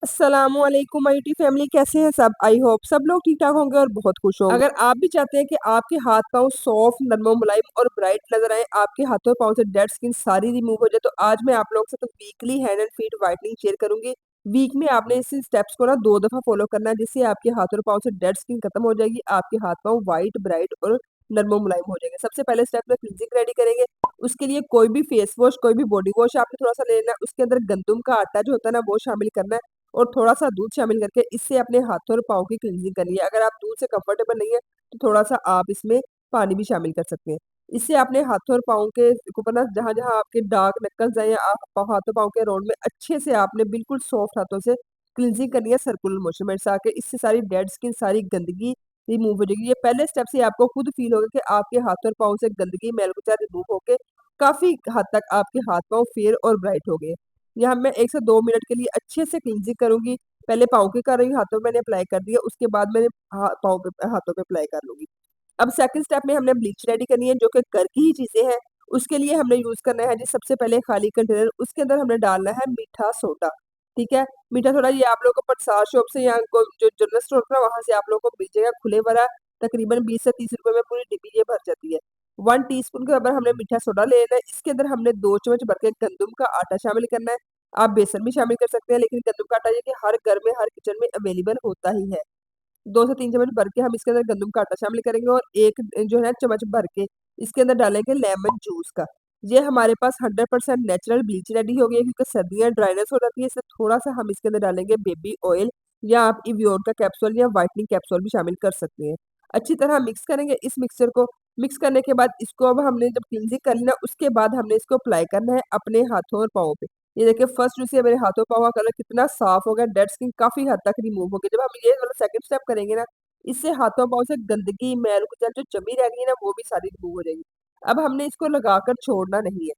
अस्सलामुअलैकुम IT family कैसे हैं सब? आई होप सब लोग ठीक-ठाक होंगे और बहुत खुश होंगे। अगर आप भी चाहते हैं कि आपके हाथ-पाँव सॉफ्ट, नरम मुलायम और ब्राइट नज़र आएँ, आपके हाथों-पाँव से डेड स्किन सारी रिमूव हो जाए, तो आज मैं आप लोगों के साथ weekly hand and feet whitening share करूँगी। वीक में आपने इस स्टेप्स को ना 2 दफ़ा फॉलो करना है, जिससे आपके हाथों और पाँव से डेड स्किन खत्म हो जाएगी, आपके हाथ-पाँव व्हाइट, ब्राइट और नरम मुलायम हो जाएंगे। सबसे पहले स्टेप में क्लींजिंग रेडी करेंगे। उसके लिए कोई भी फेस वॉश, कोई भी बॉडी वॉश आपने थोड़ा-सा ले लेना है, उसके अंदर गंदम का आटा जो होता है ना, वो शामिल करना है। और थोड़ा-सा दूध शामिल करके इससे अपने हाथों और पाँव की क्लींजिंग करनी है। अगर आप दूध से कंफर्टेबल नहीं है, तो थोड़ा-सा आप इसमें पानी भी शामिल कर सकते हैं। इससे अपने हाथों और पाँव के ऊपर ना जहाँ-जहाँ आपके डार्क नक्कल्स हैं या आप हाथों पाँव के राउंड में अच्छे से आपने बिल्कुल सॉफ्ट हाथों से क्लींजिंग करनी है सर्कुलर मोशन में से आके। इससे सारी डेड स्किन, सारी गंदगी रिमूव हो जाएगी। ये पहले स्टेप से आपको खुद फील होगा कि आपके हाथों और पाँव से गंदगी, मैल-कुचैल रिमूव होके काफ़ी हद तक आपके हाथ-पाँव फेयर और ब्राइट हो गए। यहाँ मैं 1 से 2 मिनट के लिए अच्छे से क्लींजिंग करूँगी। पहले पाँव की कर रही हूँ, हाथों में मैंने अप्लाई कर दिया, उसके बाद मैंने पाँव पे हाथों पे अप्लाई कर लूँगी। अब सेकंड स्टेप में हमने ब्लीच रेडी करनी है, जो कि घर की ही चीज़ें हैं। उसके लिए हमने यूज़ करना है जी सबसे पहले खाली कंटेनर, उसके अंदर हमने डालना है मीठा सोडा, ठीक है? मीठा सोडा ये आप लोगों को प्रसाद शॉप से या को जो जनरल स्टोर होता है वहाँ से आप लोगों को मिल जाएगा खुले वाला, तकरीबन 20 से 30 रुपए में पूरी डिब्बी ये भर जाती है। 1 टीस्पून के बराबर हमने मीठा सोडा ले लेना है, इसके अंदर हमने 2 चम्मच भर के गंदम का आटा शामिल करना है। आप बेसन भी शामिल कर सकते हैं, लेकिन गंदम का आटा ये कि हर घर में, हर किचन में अवेलेबल होता ही है। 2 से 3 चम्मच भर के हम इसके अंदर गंदम का आटा शामिल करेंगे और 1 जो है चम्मच भर के इसके अंदर डालेंगे लेमन जूस का। ये हमारे पास 100% नेचुरल ब्लीच रेडी हो गई है, क्योंकि सर्दियाँ ड्राइनेस हो जाती है, इससे थोड़ा-सा हम इसके अंदर डालेंगे बेबी ऑयल या आप इवियोन का कैप्सूल या व्हाइटनिंग कैप्सूल भी शामिल कर सकते हैं। अच्छी तरह मिक्स करेंगे इस मिक्सचर को। मिक्स करने के बाद इसको अब हमने जब क्लींजिंग कर ली ना, उसके बाद हमने इसको अप्लाई करना है अपने हाथों और पाँव पे। ये देखिए फर्स्ट से मेरे हाथों पाँव का कलर कितना साफ हो गया, डेड स्किन काफ़ी हद तक रिमूव हो गई। जब हम ये वाला सेकंड स्टेप करेंगे ना, इससे हाथों पाँव से गंदगी, मैल-कुचैल जो जमी रह गई है ना, वो भी सारी रिमूव हो जाएगी। अब हमने इसको लगाकर छोड़ना नहीं है।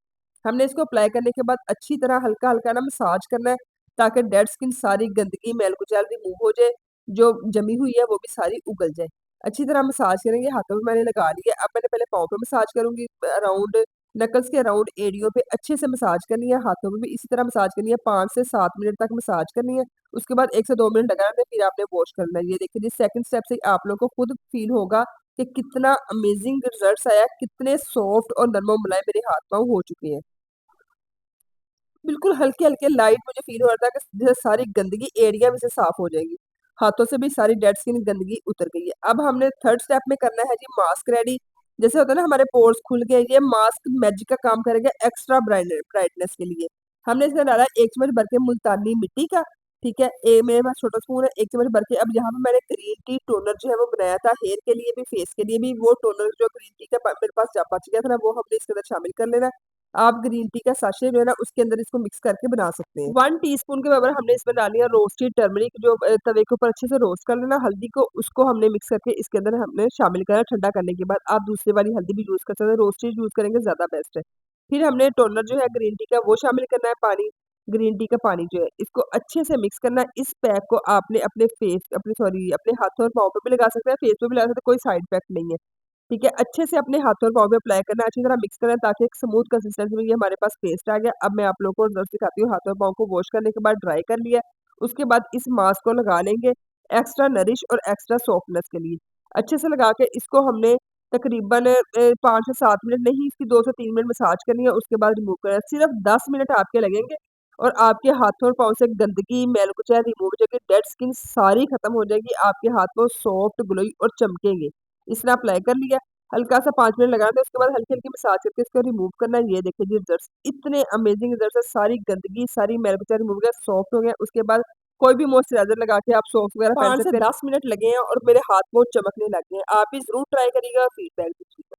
हमने इसको अप्लाई करने के बाद अच्छी तरह हल्का-हल्का ना मसाज करना है, ताकि डेड स्किन सारी गंदगी, मैल-कुचैल रिमूव हो जाए, जो जमी हुई है वो भी सारी उगल जाए। अच्छी तरह मसाज करेंगे, हाथों पे मैंने लगा ली है। अब मैंने पहले पाँव पे मसाज करूँगी, अराउंड नकल्स के अराउंड एड़ियों पे अच्छे से मसाज करनी है, हाथों में भी इसी तरह मसाज करनी है, 5 से 7 मिनट तक मसाज करनी है। उसके बाद 1 से 2 मिनट लगाना है, फिर आपने वॉश करना है। ये देखिए जी सेकंड स्टेप से आप लोगों को खुद फील होगा कि कितना अमेज़िंग रिज़ल्ट्स आया, कितने सॉफ्ट और नरम और मुलायम मेरे हाथ-पाँव हो चुके हैं। बिल्कुल हल्के-हल्के लाइट मुझे फ़ील हो रहा था कि जैसे सारी गंदगी एरिया में से साफ़ हो जाएगी। हाथों से भी सारी डेड स्किन गंदगी उतर गई है। अब हमने थर्ड स्टेप में करना है जी मास्क रेडी। जैसे होता है ना हमारे पोर्स खुल गए, ये मास्क मैजिक का काम करेगा एक्स्ट्रा ब्राइटनेस के लिए। हमने इसमें डाला 1 चम्मच भर के मुल्तानी मिट्टी का, ठीक है? मेरे पास छोटा स्पून है, 1 चम्मच भर के अब यहाँ पे मैंने ग्रीन टी टोनर जो है वो बनाया था हेयर के लिए भी, फेस के लिए भी। वो टोनर जो ग्रीन टी का मेरे पास बच गया था ना, वो हमने इसके अंदर शामिल कर लेना है। आप ग्रीन टी का साशे जो है ना उसके अंदर इसको मिक्स करके बना सकते हैं। 1 टीस्पून के बराबर हमने इसमें डाली है रोस्टेड टर्मरिक, जो तवे के ऊपर अच्छे से रोस्ट कर लेना। हल्दी को उसको हमने मिक्स करके इसके अंदर हमने शामिल करा ठंडा करने के बाद। आप दूसरी वाली हल्दी भी यूज़ कर सकते हैं, रोस्टेड यूज़ करेंगे ज़्यादा बेस्ट है। फिर हमने टोनर जो है ग्रीन टी का वो शामिल करना है, पानी ग्रीन टी का पानी जो है इसको अच्छे से मिक्स करना है। इस पैक को आपने अपने फेस अपने सॉरी अपने हाथों और पाँव पे भी लगा सकते हैं, फेस पे भी लगा सकते हैं, कोई साइड इफेक्ट नहीं है। ठीक है, अच्छे से अपने हाथों और पाँव पे अप्लाई करना है, अच्छी तरह मिक्स करना है ताकि एक स्मूथ कंसिस्टेंसी में ये हमारे पास पेस्ट आ गया। अब मैं आप लोगों को रिजल्ट दिखाती हूँ। हाथों और पाँव को वॉश करने के बाद ड्राई कर लिया, उसके बाद इस मास्क को लगा लेंगे एक्स्ट्रा नरिश और एक्स्ट्रा सॉफ्टनेस के लिए। अच्छे से लगा के इसको हमने तकरीबन 5 से 7 मिनट नहीं, इसकी 2 से 3 मिनट मसाज करनी है, उसके बाद रिमूव करना है। सिर्फ 10 मिनट आपके लगेंगे और आपके हाथों और पाँव से गंदगी, मैल-कुचैल रिमूव हो जाएगी, डेड स्किन सारी खत्म हो जाएगी, आपके हाथ-पाँव सॉफ्ट, ग्लोई और चमकेंगे। इस तरह अप्लाई कर लिया, हल्का-सा 5 मिनट लगाना था, उसके बाद हल्की-हल्की मसाज करके इसको रिमूव करना है। ये देखिए जी रिजल्ट्स, इतने अमेज़िंग रिजल्ट्स हैं, सारी गंदगी, सारी मैल-कुचैल रिमूव हो गया, सॉफ्ट हो गया। उसके बाद कोई भी मॉइस्चराइज़र लगा के आप सॉक्स वगैरह पहन 5 से सकते हैं। 10 मिनट लगे हैं और मेरे हाथ-पाँव चमकने लग गए हैं। आप भी ज़रूर ट्राई करिएगा, फीडबैक दीजिएगा।